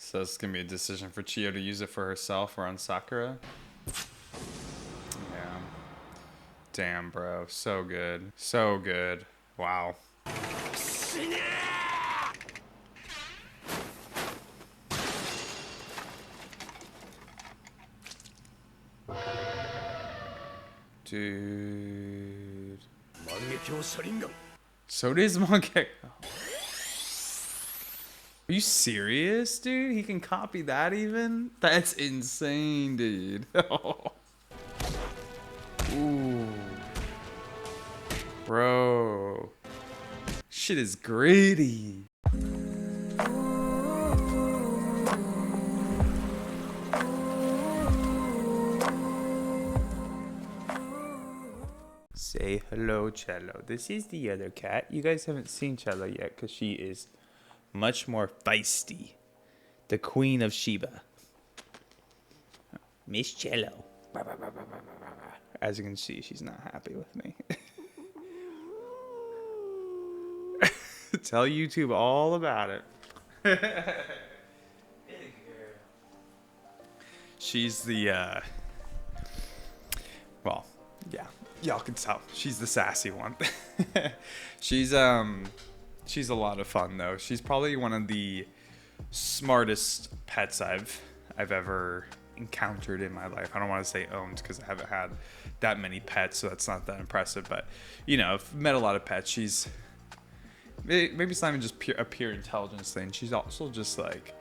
So it's gonna be a decision for Chio to use it for herself or on Sakura. Yeah. Damn, bro. So good. So good. Wow. Dude. Mangekyo Sharingan. So does Mangekyo. Are you serious, dude? He can copy that even? That's insane, dude. Ooh. Bro. Shit is greedy. Say hello, Cello. This is the other cat. You guys haven't seen Cello yet because she is much more feisty. The queen of Sheba. Miss Cello. As you can see, she's not happy with me. Tell YouTube all about it. She's the, well, yeah. Y'all can tell. She's the sassy one. She's a lot of fun though. She's probably one of the smartest pets I've ever encountered in my life. I don't want to say owned because I haven't had that many pets, so that's not that impressive. But you know, I've met a lot of pets. She's maybe it's not even just a pure intelligence thing. She's also just like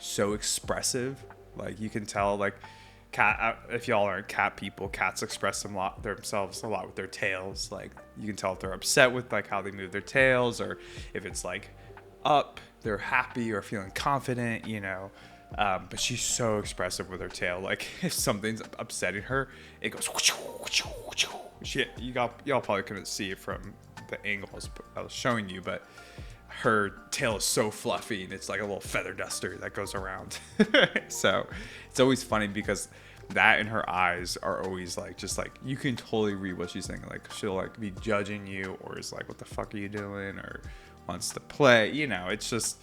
so expressive. Like you can tell, like cat. If y'all aren't cat people, cats express themselves a lot with their tails. Like you can tell if they're upset with like how they move their tails, or if it's like up, they're happy or feeling confident. You know. But she's so expressive with her tail. Like if something's upsetting her, it goes. Y'all probably couldn't see it from the angle I was showing you, but her tail is so fluffy and it's like a little feather duster that goes around. So it's always funny because that and her eyes are always like, just like you can totally read what she's thinking. Like she'll like be judging you, or is like, what the fuck are you doing, or wants to play. You know, it's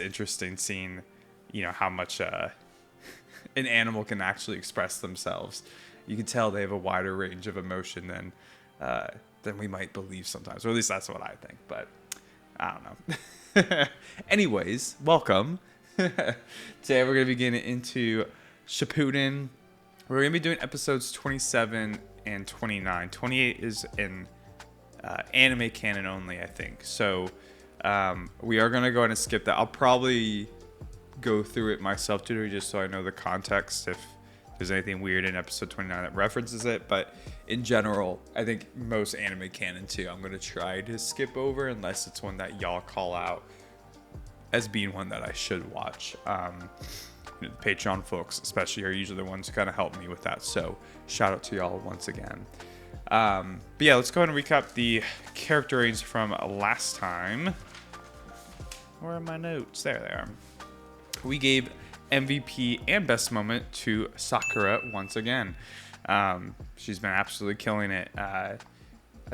interesting seeing, you know, how much an animal can actually express themselves. You can tell they have a wider range of emotion than we might believe sometimes, or at least that's what I think. But I don't know. Anyways, welcome. Today we're gonna be getting into Shippuden. We're gonna be doing episodes 27 and 29. 28 is in anime canon only, I think. So we are gonna go ahead and skip that. I'll probably go through it myself today just so I know the context if there's anything weird in episode 29 that references it. But in general, I think most anime canon too, I'm going to try to skip over unless it's one that y'all call out as being one that I should watch. The Patreon folks especially are usually the ones who kind of help me with that, so shout out to y'all once again. But yeah, let's go ahead and recap the character ratings from last time. Where are my notes? There they are. We gave MVP and best moment to Sakura once again. She's been absolutely killing it. I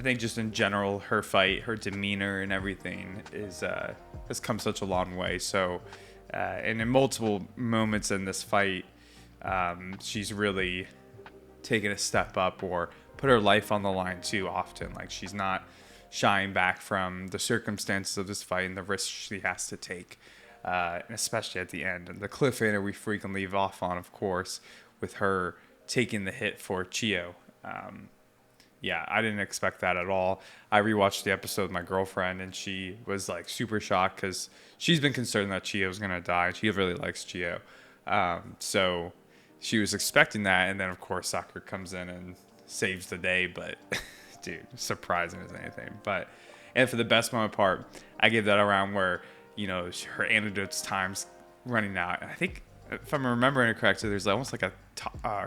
think just in general, her fight, her demeanor and everything has come such a long way. So, and in multiple moments in this fight, she's really taken a step up or put her life on the line too often. Like she's not shying back from the circumstances of this fight and the risks she has to take. And especially at the end, and the cliffhanger we frequently leave off on, of course, with her taking the hit for Chio. Yeah, I didn't expect that at all. I rewatched the episode with my girlfriend, and she was like super shocked because she's been concerned that Chio was gonna die. She really likes Chio, so she was expecting that, and then of course Sakura comes in and saves the day. But dude, surprising as anything. But and for the best moment part, I gave that around where, you know, her antidote's time's running out. And I think, if I'm remembering it correctly, there's almost like a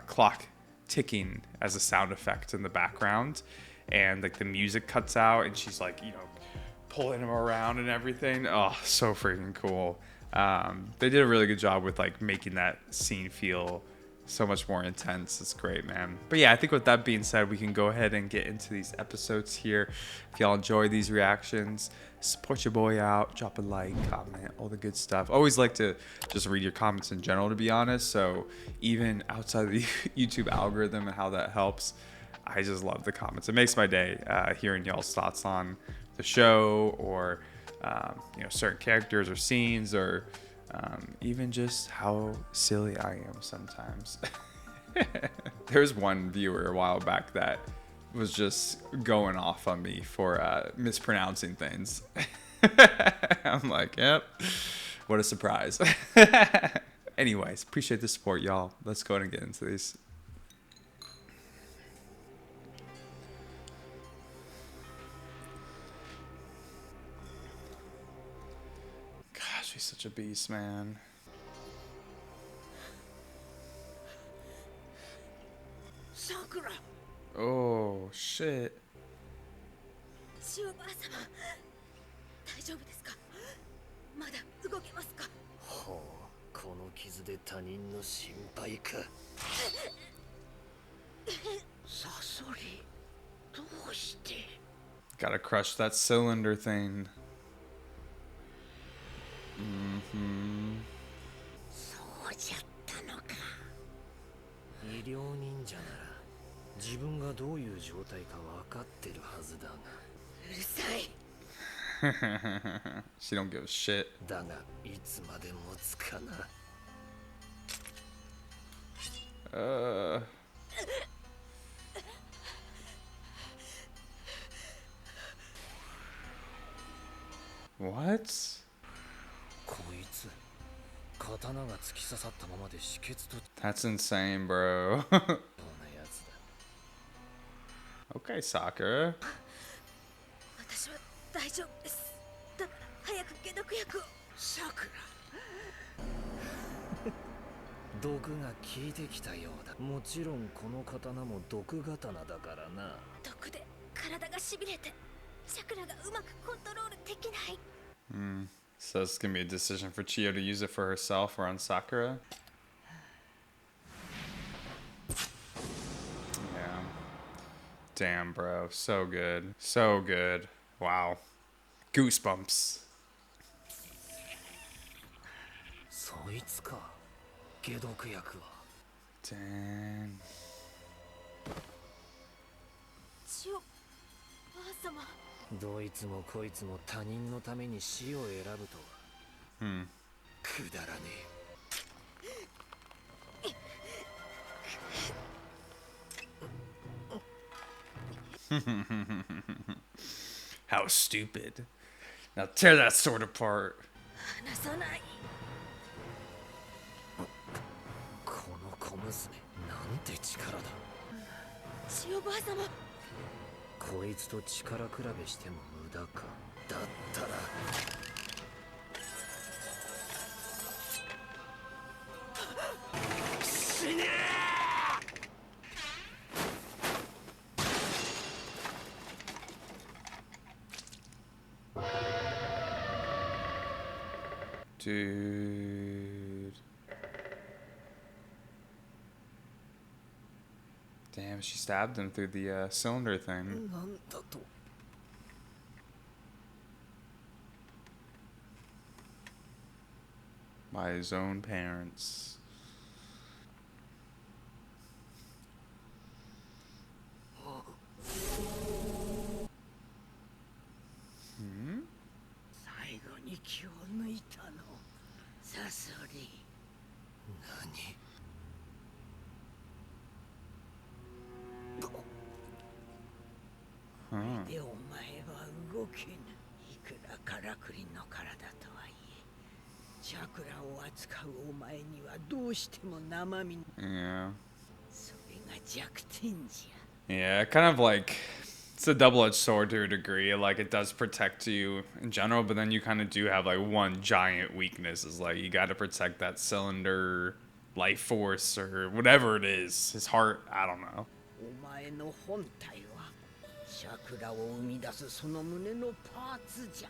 clock ticking as a sound effect in the background. And like the music cuts out and she's like, you know, pulling him around and everything. Oh, so freaking cool. They did a really good job with like making that scene feel so much more intense. It's great, man. But yeah, I think with that being said, we can go ahead and get into these episodes here. If y'all enjoy these reactions, support your boy out, drop a like, comment, all the good stuff. Always like to just read your comments in general, to be honest. So even outside of the YouTube algorithm and how that helps, I just love the comments. It makes my day hearing y'all's thoughts on the show, or you know, certain characters or scenes, or even just how silly I am sometimes. There was one viewer a while back that was just going off on me for mispronouncing things. I'm like, yep, what a surprise. Anyways, appreciate the support, y'all. Let's go ahead and get into these. Gosh, he's such a beast, man. Sakura. Oh, shit. 千代ばあ様、大丈夫ですか？まだ動けますか？ほう、この傷で他人の心配か。サソリ、どうして？ Gotta crush that cylinder thing. そうじゃったのか。医療忍者なら自分がどういう状態か分かってるはずだが。うるさい。She don't give a shit. だがいつまで持つかな。What? こいつ刀が突き刺さったままで止血と That's insane, bro. ようなやつだ。 Okay, Sakura. 私は大丈夫です。だから早く解毒薬を。さくら。毒が効いてきたようだ。もちろんこの刀も毒刀だからな。毒で体がしびれて、チャクラがうまくコントロールできない。So it's gonna be a decision for Chiyo to use it for herself or on Sakura. Yeah. Damn, bro. So good. So good. Wow. Goosebumps. そいつか。解毒薬は。Dang. 千代ばあ様。どいつもこいつも他人のために死を選ぶとは。くだらねえ。How stupid. Now tear that sword apart. 離さない。この小娘、なんて力だ。千代ばあ様。こいつと力比べしても無駄か。だったら死ねー Dude. Damn, she stabbed him through the cylinder thing. なんだと。 By his own parents. Hmm? 最後に気を抜いたの。サソリ。何？でお前は動けぬ。いくらからくりの体とはいえ、チャクラを扱うお前にはどうしても生身。 Yeah. それが弱点じゃ。 Yeah, kind of like it's a double-edged sword to a degree. Like it does protect you in general, but then you kind of do have like one giant weakness. Is like you got to protect that cylinder life force or whatever it is. His heart. I don't know. お前の本体はチャクラを生み出すその胸のパーツじゃ。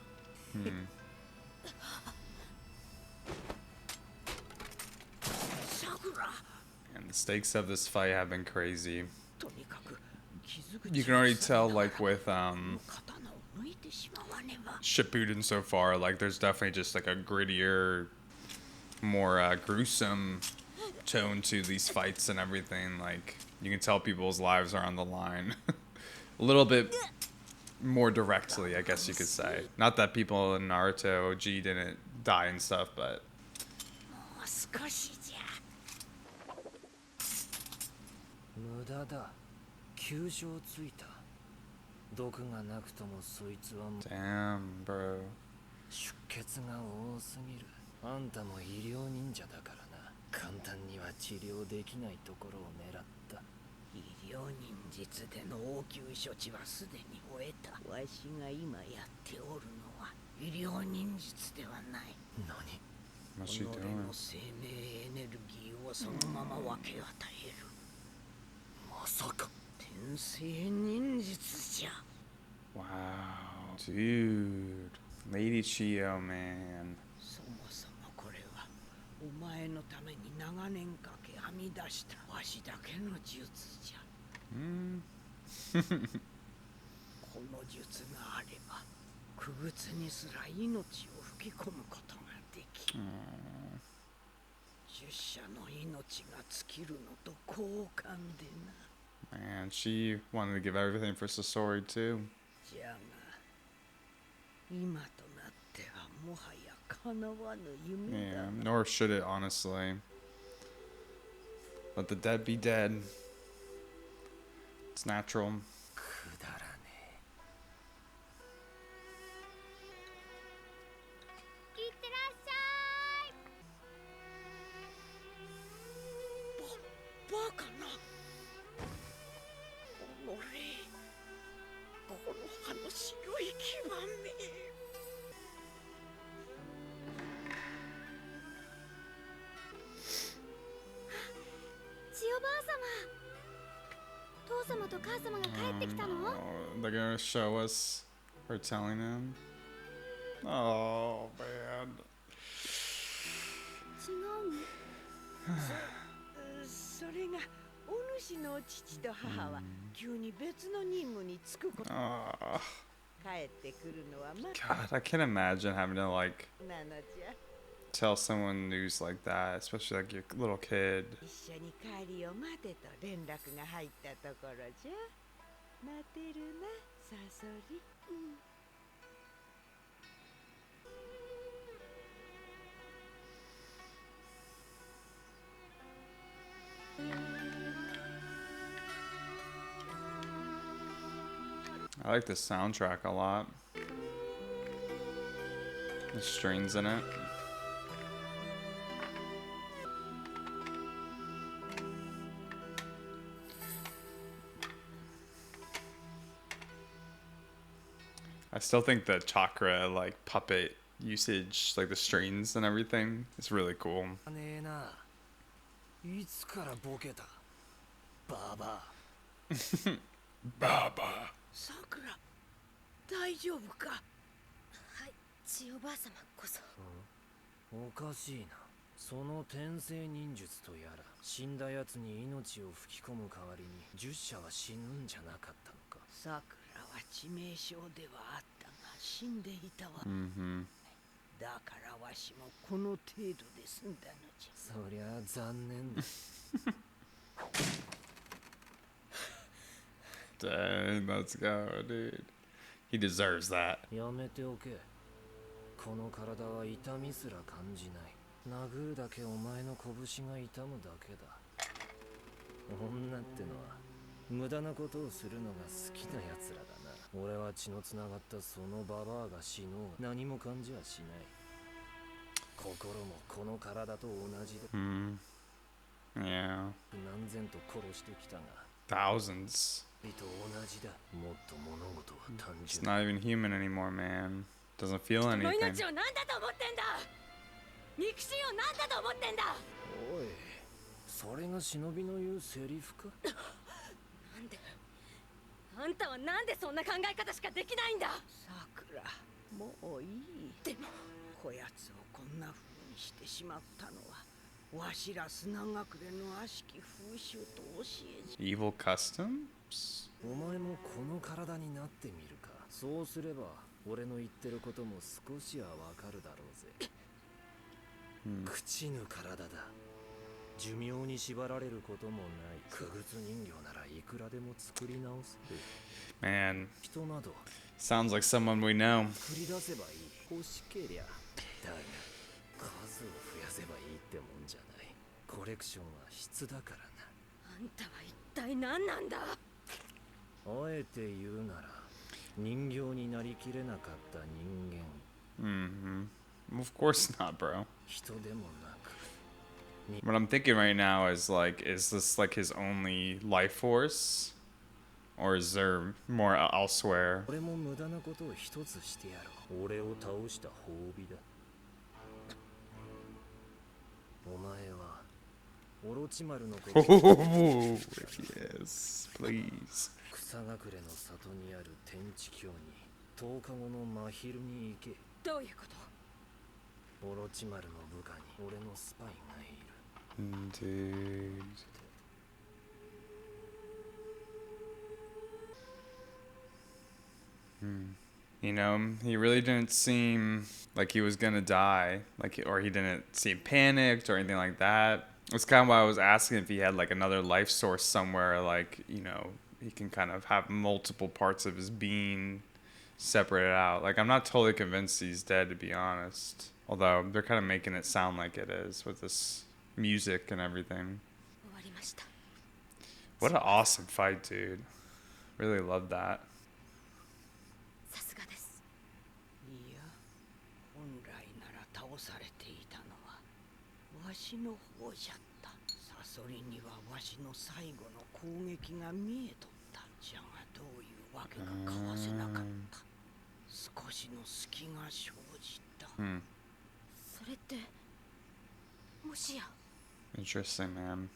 チャクラ。And The stakes of this fight have been crazy. とにかく傷口 You can already tell, like, with 刀を抜いてしまわねば Shippuden so far, like, there's definitely just like a grittier, more gruesome tone to these fights and everything. Like, you can tell people's lives are on the line. A little bit more directly, I guess you could say. Not that people in Naruto OG didn't die and stuff, but もう少しじゃ無駄だ。急所をついた。毒がなくともそいつはもう damn, bro. 出血が多すぎる。あんたも医療忍者だからな。簡単には治療できないところを狙った。医療忍術での応急処置はすでに終えた。わしが今やっておるのは医療忍術ではない。何 What's 己 she の doing? 生命エネルギーをそのまま分け与える。まさか。天性忍術じゃ。Wow, dude. Lady Chio, man. そもそもこれはお前のために長年かけ編み出したわしだけの術じゃ。この術があれば傀儡にすら命を吹き込むことができ、十者の命が尽きるのと交換でな。Man, she wanted to give everything for Sasori too. じゃが今となってはもはや叶わぬ夢だ Yeah, nor should it, honestly. Let the dead be dead. It's natural. くだらねいってらっしゃい。バカな。おのれ、この葉の白い牙め。千代ばあ様、父様と母様が帰ってきたの？ Oh, they're gonna show us her telling him. Oh man. 違うの？それがお主の父と母は急に別の任務に就くこと。 Oh, 帰ってくるのはま God, I can't imagine having to like なのじゃ。 tell someone news like that, especially like your little kid. 一緒に帰りを待てと連絡が入ったところじゃ。待てるな、サソリ。I like the soundtrack a lot. The strings in it. I still think the chakra like puppet usage, like the strings and everything, is really cool. ねえな。いつからボケた？ババア。 Baba. さくら、大丈夫か。はい、千代ばあ様こそ。おかしいな。その天性忍術とやら、死んだ奴に命を吹き込む代わりに十者は死ぬんじゃなかったのか。さくらは致命傷ではあったが死んでいたわ。 Mm-hmm. だからわしもこの程度で済んだのじゃ。そりゃあ残念だ。 Dang, let's go, dude. He deserves that. やめておけ。この体は痛みすら感じない。殴るだけお前の拳が痛むだけだ。女ってのは無駄なことをするのが好きな奴らだな。俺は血のつながったそのババアが死のうが何も感じはしない。心もこの体と同じで Yeah. 何千と殺してきたが Thousands. と同じだ。もっと物事は単 It's 純。 not even human anymore, man. Doesn't feel 人の anything. 命を何だと思ってんだ。肉親を何だと思ってんだ。おい、それが忍びの言うセリフか？なんで？あんたはなんでそんな考え方しかできないんだ。さくら、もういい。でもこやつをこんな風にしてしまったのはわしら砂隠れの悪しき風習と教えじ Evil customs? お前もこの体になってみるか。そうすれば俺の言ってることも少しはわかるだろうぜ。朽ちぬ体だ。寿命に縛られることもない傀儡人形ならいくらでも作り直す。 Man, 人など sounds like someone we know. 繰り出せばいい。欲しけりゃ。だが数を増やせばいいってもんじゃない。コレクションは質だからな。あんたは一体何なんだ。あえて言うなら人形になりきれなかった人間。 Of course not, bro. 人でもなく What I'm thinking right now is like, is this like his only life force? Or is there more elsewhere? 俺も無駄なことを一つしてやろう。俺を倒した褒美だ。お前はオロチマルのこと Oh, yes, please. 草隠れの里にある天地境に10日後の真昼に行け。どういうこと。オロチマルの部下に俺のスパイがいる。 Indeed. You know, he really didn't seem like he was gonna die, like, or he didn't seem panicked or anything like that. That's kind of why I was asking if he had like another life source somewhere, like, you know, he can kind of have multiple parts of his being separated out. Like, I'm not totally convinced he's dead, to be honest. Although they're kind of making it sound like it is with this music and everything. 終わりました。 What an awesome fight, dude. Really loved that. さすがです。いや、本来なら倒されていたのはわしの方じゃった。サソリにはわしの最後の攻撃が見えとったじゃが、どういうわけかかわせなかった。少しの隙が生じた。それってもしや。 Interesting, man.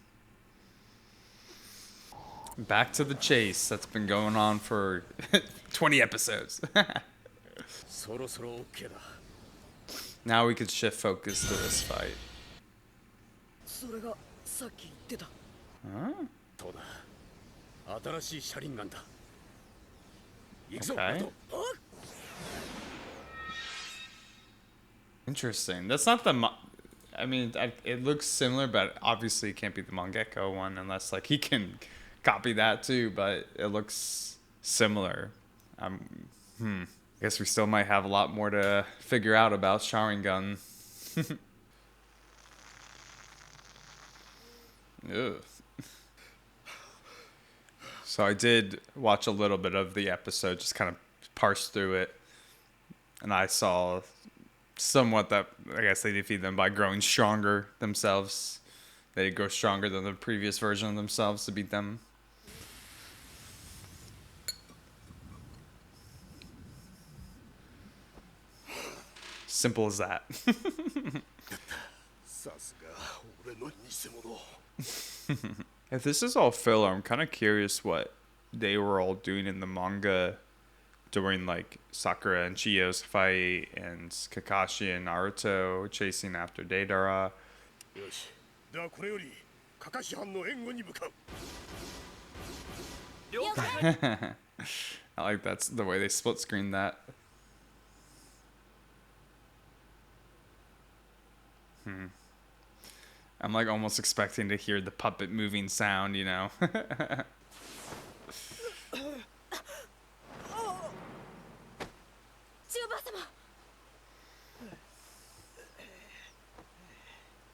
Back to the chase that's been going on for 20 episodes. そろそろ OK だ。 Now we could shift focus to this fight. それがさっき言ってた。 Huh? そうだ。新しいシャリンガンだ。行くぞ。 Okay. Interesting. That's not the. I mean, it looks similar, but obviously it can't be the Mangekyo one unless like he can copy that too. But it looks similar. I guess we still might have a lot more to figure out about Sharingan. Ugh. So I did watch a little bit of the episode, just kind of parse through it, and I saw somewhat that I guess they defeat them by growing stronger themselves. They grow stronger than the previous version of themselves to beat them. Simple as that. If this is all filler, I'm kind of curious what they were all doing in the manga during like Sakura and Chiyo's fight and Kakashi and Naruto chasing after Deidara. I like that's the way they split screen that. I'm like almost expecting to hear the puppet moving sound, you know. 千代ばあ様。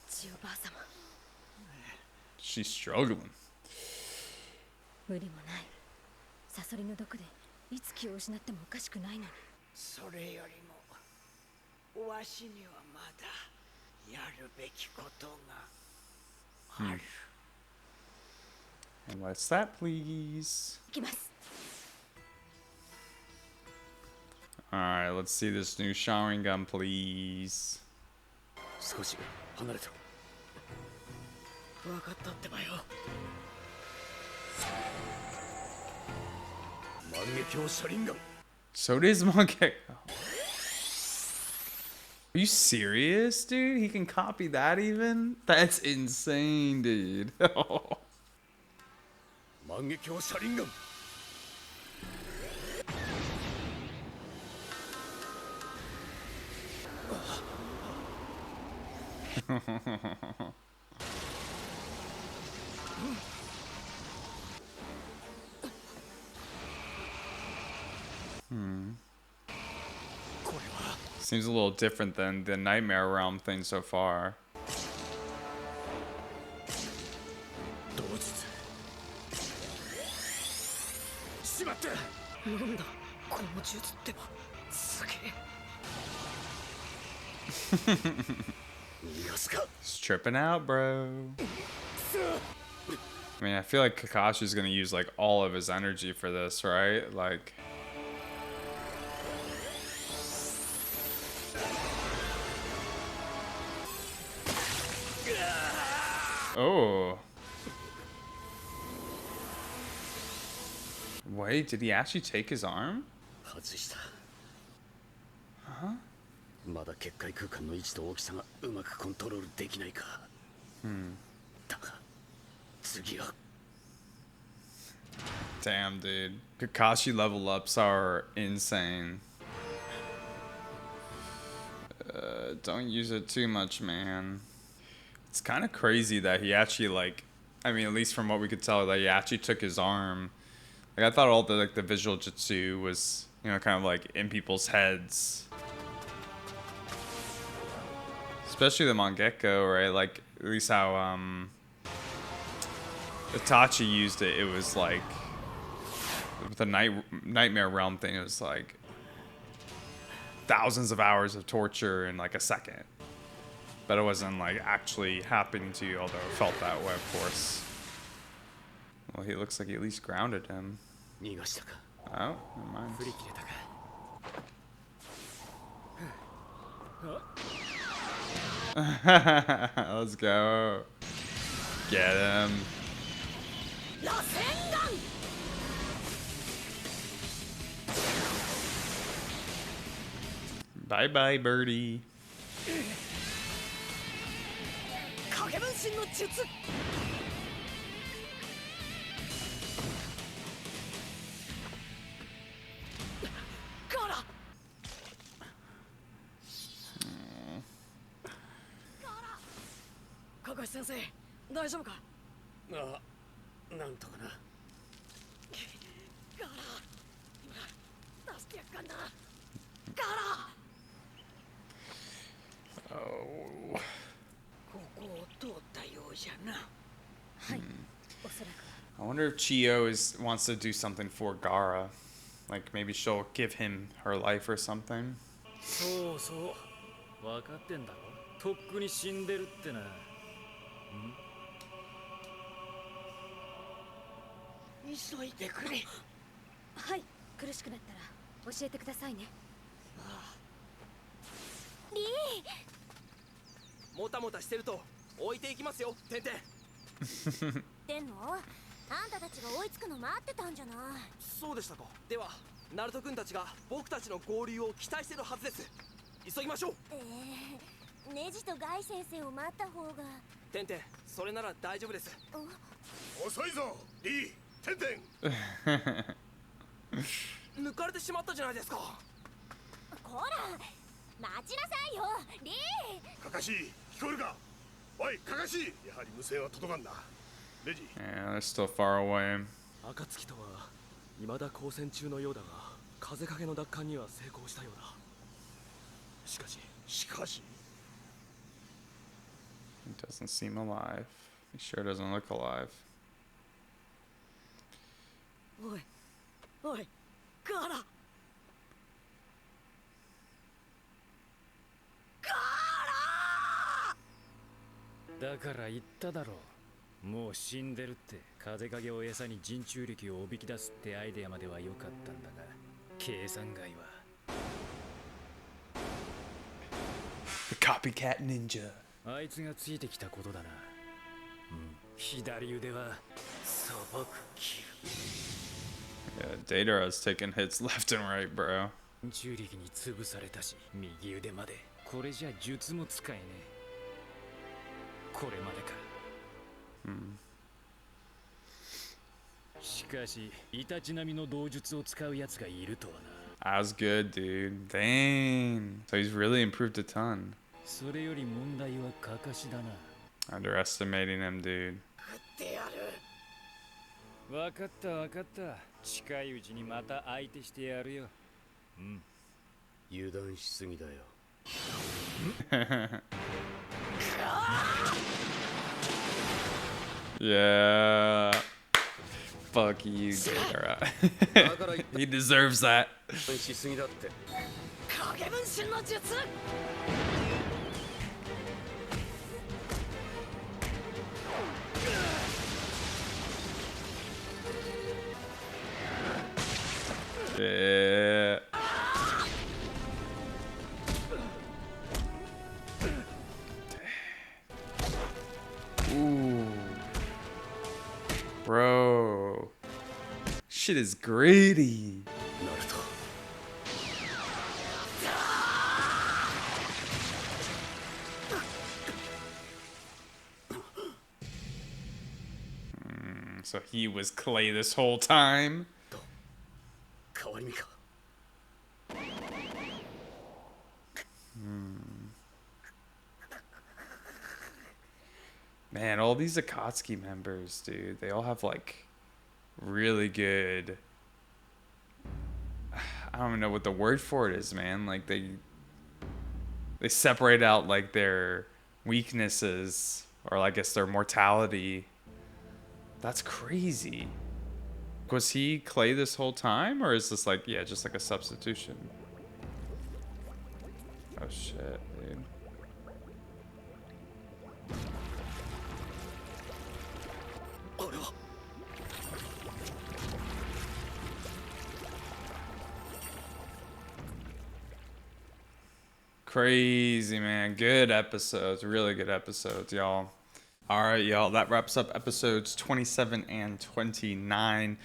千代ばあ様。 She's struggling. 無理もない。サソリの毒でいつ気を失ってもおかしくないのに。それよりもわしにはまだやるべきことがある。 And what's that, please? 行きます。 Alright, let's see this new Sharingan, please. 少し離れてろ。分かったってばよ。万華鏡シャリンガン。 So it is Mangekyo. Are you serious, dude? He can copy that even? That's insane, dude. Mangekyo Sharingan. Seems a little different than the Nightmare Realm thing so far. He's tripping out, bro. I mean, I feel like Kakashi's gonna use like all of his energy for this, right? Like, oh. Wait, did he actually take his arm? Huh? Damn, dude. Kakashi level ups are insane. Don't use it too much, man. It's kind of crazy that he actually, like, I mean, at least from what we could tell, that he actually took his arm. Like, I thought all the, like, the visual jutsu was, you know, kind of like in people's heads. Especially the Mangekyo, right? Like, at least how, Itachi used it, it was like, with the Nightmare Realm thing, it was like thousands of hours of torture in like a second. But it wasn't like actually happening to you, although it felt that way, of course. Well, he looks like he at least grounded him. Oh, never mind. Let's go. Get him. Bye bye, birdie. Kakashi sensei, 大丈夫か? あ、なんとかな。ガラ、出してやっかんな。ガラ。Oh. ここを通ったようじゃな。はい、おそらく。 I wonder if Chio wants to do something for Gaara. Like maybe she'll give him her life or something. そうそう、分かってんだろ。とっくに死んでるってな。急いでくれ。はい、苦しくなったら教えてくださいね。リー。もたもたしてると置いていきますよ、てんてん。でんの？あんたたちが追いつくの待ってたんじゃない。そうでしたか。では、ナルト君たちが僕たちの合流を期待してるはずです。急ぎましょう。ネジとガイ先生を待った方が。てんてん、それなら大丈夫です。遅いぞ、リー、てんてん。抜かれてしまったじゃないですか。こら、待ちなさいよ、リー。カカシ、聞こえるか。おい、カカシ、やはり無線は届かんな。レジ。Yeah, they're still far away. 暁とは未だ交戦中のようだが、風影の奪還には成功したようだ。しかし。He doesn't seem alive. He sure doesn't look alive. おい、おい、ガラ。だから言っただろう。もう死んでるって。風影を餌に人中力をおびき出すってアイデアまでは良かったんだが、計算外は。The copycat ninja. あいつがついてきたことだな。左腕は素朴切る。Yeah, Deidara is taking hits left and right, bro. 人中力に潰されたし、右腕までこれじゃ術も使えねえ。これまでか。しかしイタチ並みの道術を使うやつがいるとはな。 That was good, dude. Dang. So he's really improved a ton. それより問題はカカシだな。 Underestimating him, dude. わかったわかった。近いうちにまた相手してやるよ。油断しすぎだよ。Yeah. Fuck you, Deidara. He deserves that. 油断しすぎだって。影分身の術。 Yeah. Ooh. Bro. Shit is greedy. ナルト。So he was Clay this whole time. 変わり身か。Man, all these Akatsuki members, dude, they all have like really good. I don't even know what the word for it is, man. Like they separate out like their weaknesses, or I guess their mortality. That's crazy. Was he Clay this whole time, or is this like, yeah, just like a substitution? Oh shit, dude. Crazy, man. Good episodes. Really good episodes, y'all. All right, y'all. That wraps up episodes 27 and 29.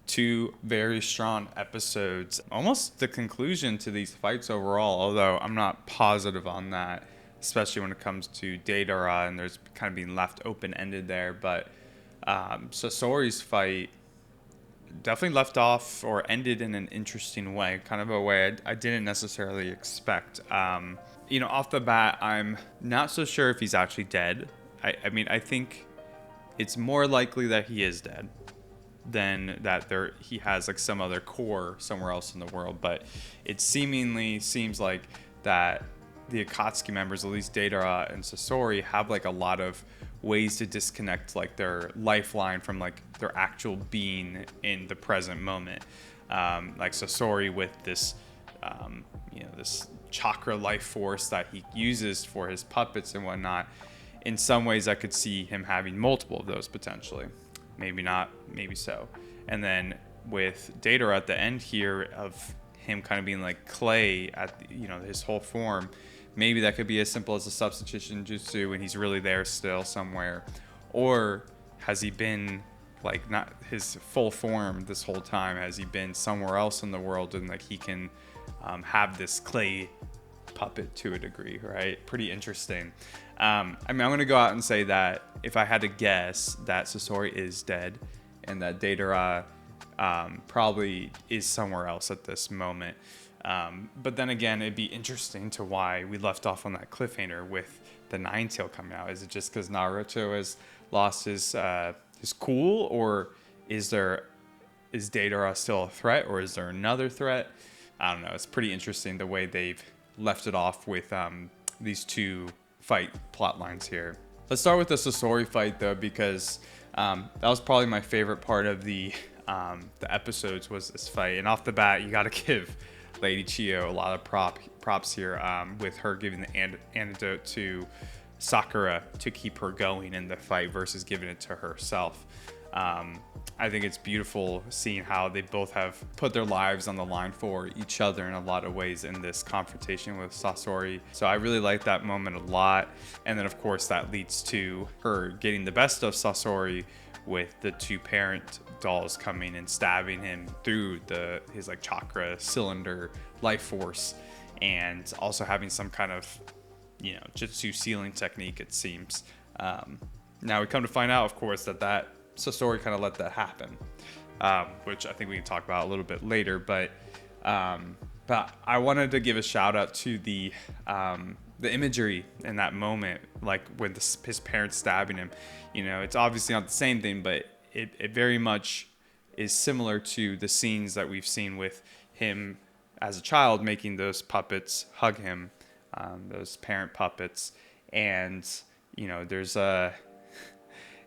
Two very strong episodes. Almost the conclusion to these fights overall, although I'm not positive on that, especially when it comes to Deidara, and there's kind of being left open-ended there. But Sasori's fight definitely left off or ended in an interesting way, kind of a way I didn't necessarily expect. You know, off the bat, I'm not so sure if he's actually dead. I mean, I think it's more likely that he is dead than that he has like some other core somewhere else in the world. But it seemingly seems like that the Akatsuki members, at least Deidara and Sasori, have like a lot of ways to disconnect like their lifeline from like their actual being in the present moment. Like Sasori with this, you know, this chakra life force that he uses for his puppets and whatnot. In some ways, I could see him having multiple of those potentially. Maybe not, maybe so. And then with Deidara at the end here, of him kind of being like Clay at the, you know, his whole form, maybe that could be as simple as a substitution jutsu and he's really there still somewhere. Or has he been like not his full form this whole time? Has he been somewhere else in the world and like he can have this clay puppet to a degree, right? Pretty interesting. I mean, I'm going to go out and say that if I had to guess, that Sasori is dead and that Deidara probably is somewhere else at this moment. But then again, it'd be interesting to why we left off on that cliffhanger with the Nine-Tail coming out. Is it just because Naruto has lost his cool, or is Deidara still a threat, or is there another threat? I don't know. It's pretty interesting the way they've left it off with these two fight plot lines here. Let's start with the Sasori fight though, because that was probably my favorite part of the episodes, was this fight. And off the bat, you got to give Lady Chiyo a lot of props here, with her giving the antidote to Sakura to keep her going in the fight versus giving it to herself. I think it's beautiful seeing how they both have put their lives on the line for each other in a lot of ways in this confrontation with Sasori. So I really like that moment a lot. And then of course that leads to her getting the best of Sasori with the two parent dolls coming and stabbing him through his like chakra cylinder life force. and also having some kind of, jutsu sealing technique, it seems. Now we come to find out, of course, that Sasori kind of let that happen, which I think we can talk about a little bit later. But I wanted to give a shout out to the imagery in that moment, like when his parents stabbing him. It's obviously not the same thing, but it very much is similar to the scenes that we've seen with him as a child making those puppets hug him, those parent puppets. And there's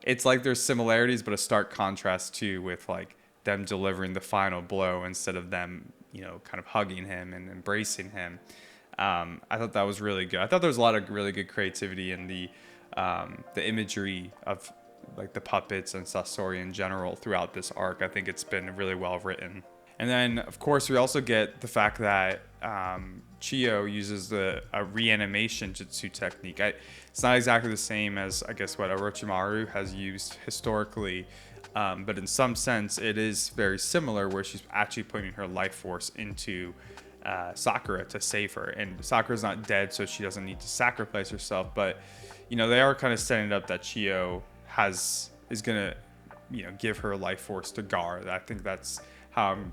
it's like there's similarities, but a stark contrast too with like them delivering the final blow instead of them, kind of hugging him and embracing him. I thought that was really good. I thought there was a lot of really good creativity in the imagery of like the puppets and Sasori in general throughout this arc. I think it's been really well written. And then, of course, we also get the fact that Chiyo uses a reanimation jutsu technique. It's not exactly the same as, I guess, what Orochimaru has used historically, but in some sense, it is very similar, where she's actually putting her life force into Sakura to save her. And Sakura's not dead, so she doesn't need to sacrifice herself. But, they are kind of setting it up that Chiyo is going to, give her life force to Gar. I think that's how I'm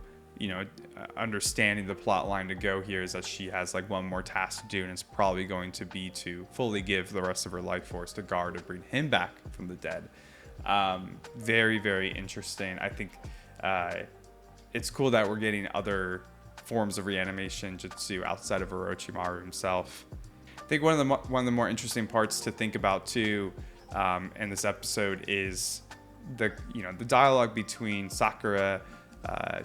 understanding the plot line to go here, is that she has like one more task to do, and it's probably going to be to fully give the rest of her life force to Gar to bring him back from the dead. Very, very interesting. I think it's cool that we're getting other forms of reanimation jutsu outside of Orochimaru himself. I think one of the more interesting parts to think about too in this episode is the dialogue between Sakura,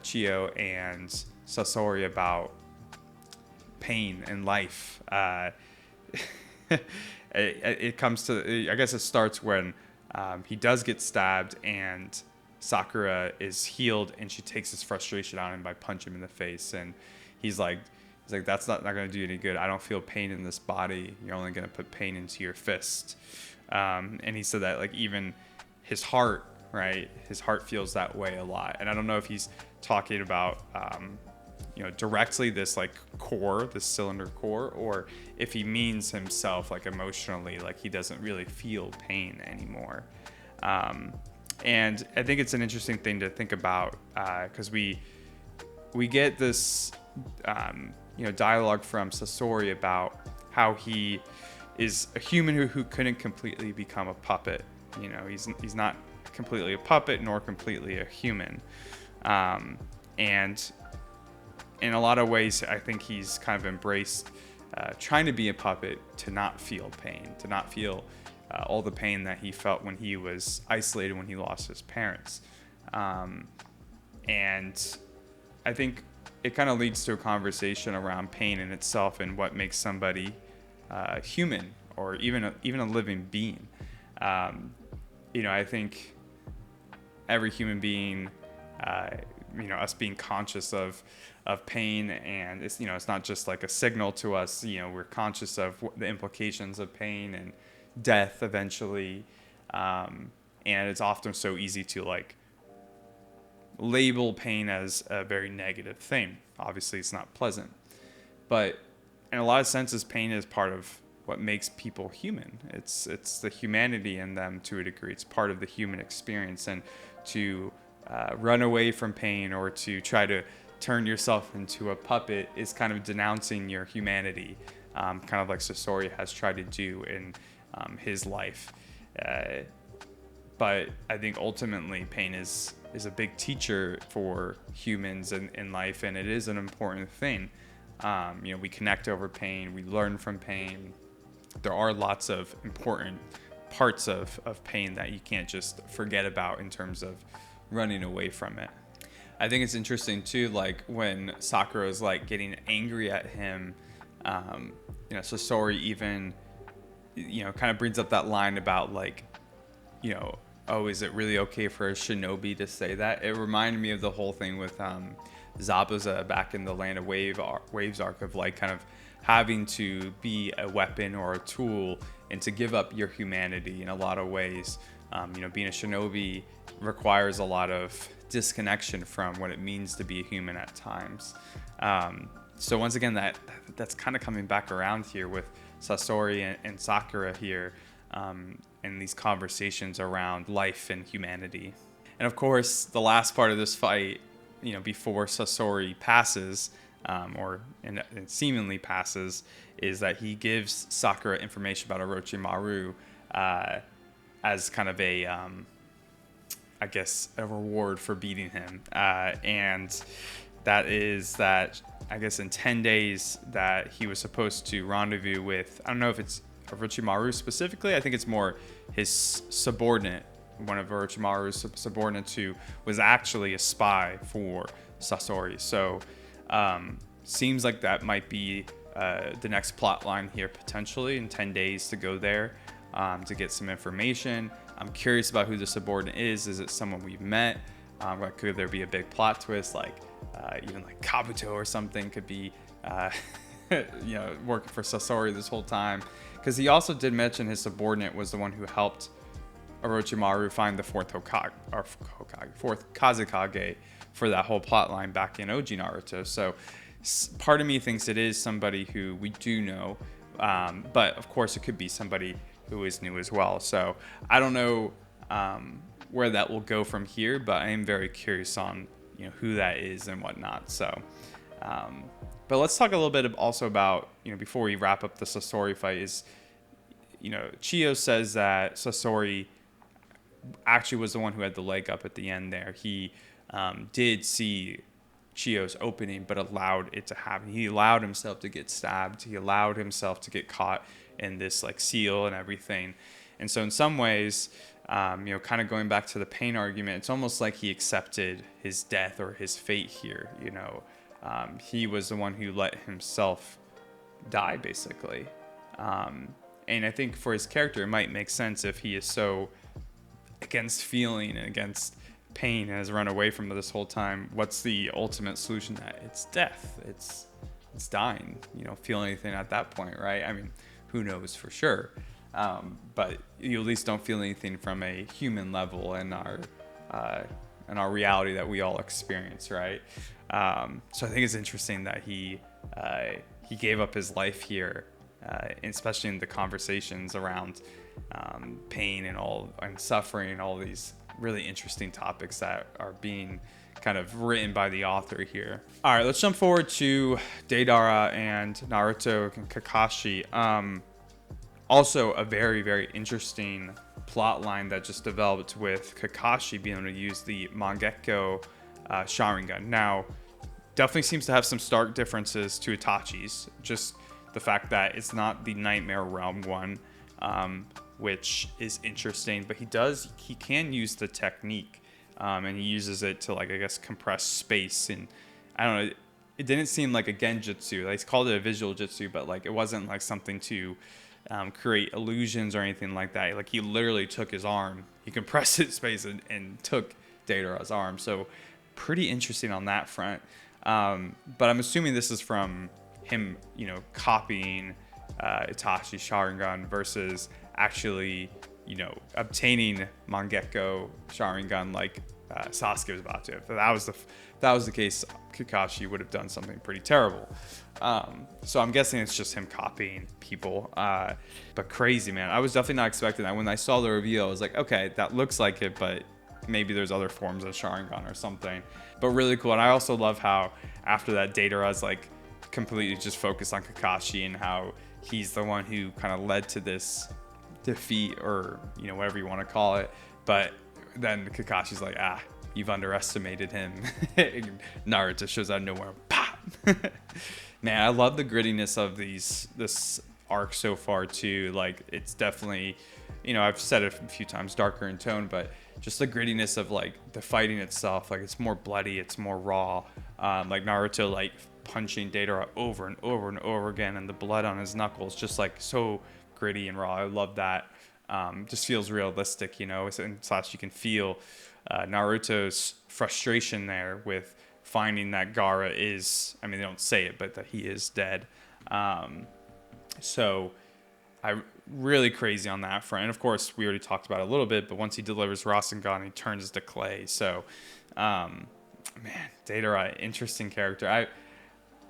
Chiyo, and Sasori about pain and life. It comes to, I guess it starts when he does get stabbed and Sakura is healed, and she takes his frustration on him by punching him in the face. And he's like, that's not going to do any good. I don't feel pain in this body. You're only going to put pain into your fist. And he said that like even his heart, right? His heart feels that way a lot. And I don't know if he's talking about, directly this like core, this cylinder core, or if he means himself like emotionally, like he doesn't really feel pain anymore. And I think it's an interesting thing to think about, because we get this, dialogue from Sasori about how he is a human who couldn't completely become a puppet. He's not completely a puppet nor completely a human. And in a lot of ways, I think he's kind of embraced trying to be a puppet to not feel pain, to not feel all the pain that he felt when he was isolated, when he lost his parents. And I think it kind of leads to a conversation around pain in itself and what makes somebody human, or even a living being. I think every human being, us being conscious of pain, and it's not just like a signal to us. We're conscious of the implications of pain and death eventually, and it's often so easy to like label pain as a very negative thing. Obviously, it's not pleasant, but in a lot of senses, pain is part of what makes people human. It's the humanity in them to a degree. It's part of the human experience, and to run away from pain or to try to turn yourself into a puppet is kind of denouncing your humanity, kind of like Sasori has tried to do in his life. But I think ultimately pain is a big teacher for humans in life, and it is an important thing. We connect over pain, we learn from pain. There are lots of important parts of pain that you can't just forget about in terms of running away from it. I think it's interesting too, like when Sakura is like getting angry at him, Sasori even, kind of brings up that line about like, oh, is it really okay for a shinobi to say that? It reminded me of the whole thing with Zabuza back in the Land of Waves arc, of like kind of having to be a weapon or a tool and to give up your humanity in a lot of ways. Being a shinobi requires a lot of disconnection from what it means to be a human at times. So once again, that's kind of coming back around here with Sasori and Sakura here, and these conversations around life and humanity. And of course, the last part of this fight, before Sasori passes, and seemingly passes, is that he gives Sakura information about Orochimaru as kind of a, I guess, a reward for beating him. And that is that, I guess, in 10 days that he was supposed to rendezvous with, I don't know if it's Orochimaru specifically, I think it's more his subordinate, one of Orochimaru's subordinates who was actually a spy for Sasori. So seems like that might be the next plot line here, potentially in 10 days to go there to get some information. I'm curious about who the subordinate is. Is it someone we've met? Could there be a big plot twist, like even like Kabuto or something could be working for Sasori this whole time? Because he also did mention his subordinate was the one who helped Orochimaru find the fourth Kazekage for that whole plot line back in OG Naruto. So part of me thinks it is somebody who we do know, but of course it could be somebody who is new as well. So I don't know where that will go from here, but I am very curious on who that is and whatnot. So but let's talk a little bit also about, before we wrap up the Sasori fight, is Chiyo says that Sasori actually was the one who had the leg up at the end there. He did see Chiyo's opening, but allowed it to happen. He allowed himself to get stabbed. He allowed himself to get caught in this like seal and everything. And so in some ways, kind of going back to the pain argument, it's almost like he accepted his death or his fate here. He was the one who let himself die, basically. And I think for his character, it might make sense if he is so against feeling and against pain and has run away from this whole time. What's the ultimate solution to that? It's death. It's dying. You don't feel anything at that point, right? I mean, who knows for sure? But you at least don't feel anything from a human level in our reality that we all experience, right? So I think it's interesting that he gave up his life here, especially in the conversations around pain and suffering and all these really interesting topics that are being kind of written by the author here. All right, let's jump forward to Deidara and Naruto and Kakashi. Also a very, very interesting plot line that just developed with Kakashi being able to use the Mangekyo Sharingan. Now, definitely seems to have some stark differences to Itachi's. Just the fact that it's not the Nightmare Realm one, which is interesting, but he can use the technique, and he uses it to, like, I guess, compress space. And I don't know, it didn't seem like a genjutsu. Like, he's called it a visual jutsu, but like it wasn't like something to create illusions or anything like that. Like, he literally took his arm, he compressed its space and took Deidara's arm. So pretty interesting on that front. But I'm assuming this is from him, copying Itachi's Sharingan versus actually, obtaining Mangekyo Sharingan like Sasuke was about to. If that was the case, Kakashi would have done something pretty terrible. So I'm guessing it's just him copying people. But crazy, man. I was definitely not expecting that. When I saw the reveal, I was like, okay, that looks like it, but maybe there's other forms of Sharingan or something. But really cool. And I also love how after that, Deidara's like completely just focused on Kakashi and how he's the one who kind of led to this defeat, or whatever you want to call it. But then Kakashi's like, you've underestimated him. Naruto shows out of nowhere. Pop! Man, I love the grittiness of this arc so far too. Like, it's definitely, I've said it a few times, darker in tone, but just the grittiness of like the fighting itself. Like, it's more bloody, it's more raw. Like Naruto like punching Deidara over and over and over again, and the blood on his knuckles, just like so gritty and raw. I love that. Just feels realistic, and slash you can feel Naruto's frustration there with finding that Gaara is, I mean, they don't say it, but that he is dead. So I really crazy on that front. And of course, we already talked about it a little bit, but once he delivers Rasengan, he turns to clay. So, man, Deidara, interesting character.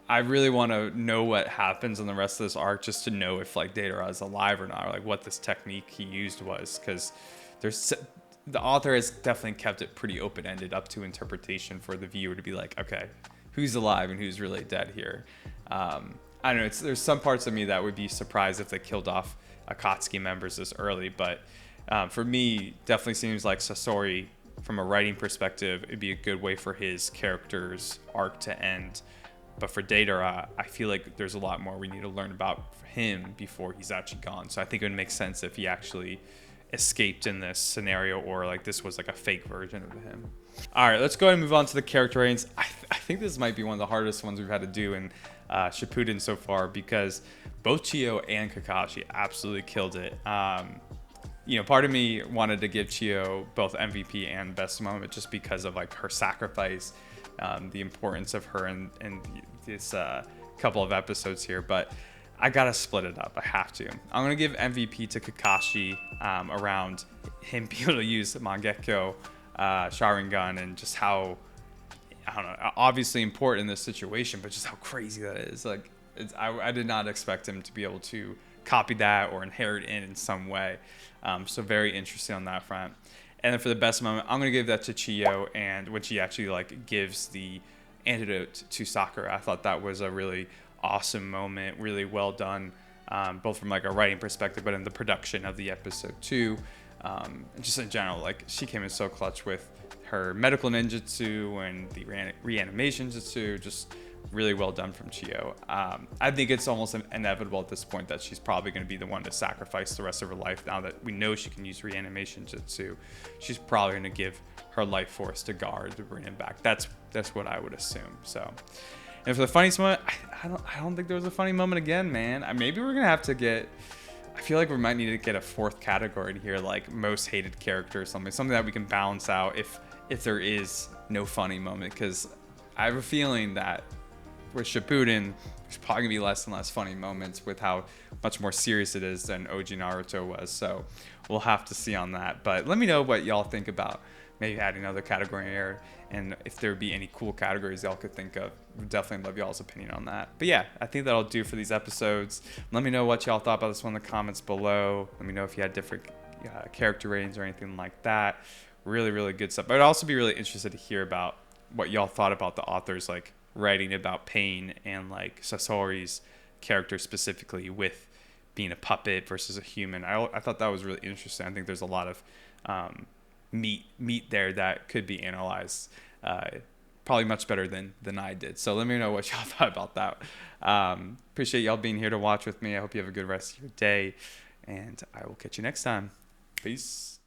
I really want to know what happens in the rest of this arc, just to know if like Deidara is alive or not, or like what this technique he used was, because the author has definitely kept it pretty open-ended up to interpretation for the viewer to be like, okay, who's alive and who's really dead here. I don't know. There's some parts of me that would be surprised if they killed off Akatsuki members this early, but for me, definitely seems like Sasori, from a writing perspective, it'd be a good way for his character's arc to end. But for Deidara, I feel like there's a lot more we need to learn about him before he's actually gone. So I think it would make sense if he actually escaped in this scenario, or like this was like a fake version of him. All right, let's go ahead and move on to the character ratings. I think this might be one of the hardest ones we've had to do in Shippuden so far, because both Chiyo and Kakashi absolutely killed it. Part of me wanted to give Chiyo both MVP and best moment just because of like her sacrifice, the importance of her in this couple of episodes here, but I gotta split it up. I have to. I'm gonna give MVP to Kakashi around him being able to use Mangekyo, Sharingan, and just how, I don't know, obviously important in this situation, but just how crazy that is. Like, I did not expect him to be able to copy that or inherit it in some way. So very interesting on that front. And then for the best moment, I'm gonna give that to Chiyo, and when she actually like gives the antidote to Sakura. I thought that was a really awesome moment, really well done, both from like a writing perspective, but in the production of the episode too. And just in general, like she came in so clutch with her medical ninjutsu and the reanimation jutsu. Just really well done from Chiyo. I think it's almost inevitable at this point that she's probably going to be the one to sacrifice the rest of her life. Now that we know she can use reanimation jutsu, she's probably going to give her life force to guard to bring him back. That's what I would assume. So, and for the funniest moment, I don't think there was a funny moment again, man. Maybe we're gonna have to get. I feel like we might need to get a fourth category here, like most hated character or something that we can balance out if there is no funny moment, because I have a feeling that with Shippuden, there's probably gonna be less and less funny moments with how much more serious it is than OG Naruto was. So we'll have to see on that. But let me know what y'all think about maybe adding another category here, and if there would be any cool categories y'all could think of. Would definitely love y'all's opinion on that. But yeah, I think that'll do for these episodes. Let me know what y'all thought about this one in the comments below. Let me know if you had different character ratings or anything like that. Really, really good stuff. But I'd also be really interested to hear about what y'all thought about the authors like writing about pain and like Sasori's character specifically with being a puppet versus a human. I thought that was really interesting. I think there's a lot of meat there that could be analyzed probably much better than I did. So let me know what y'all thought about that. Appreciate y'all being here to watch with me. I hope you have a good rest of your day, and I will catch you next time. Peace.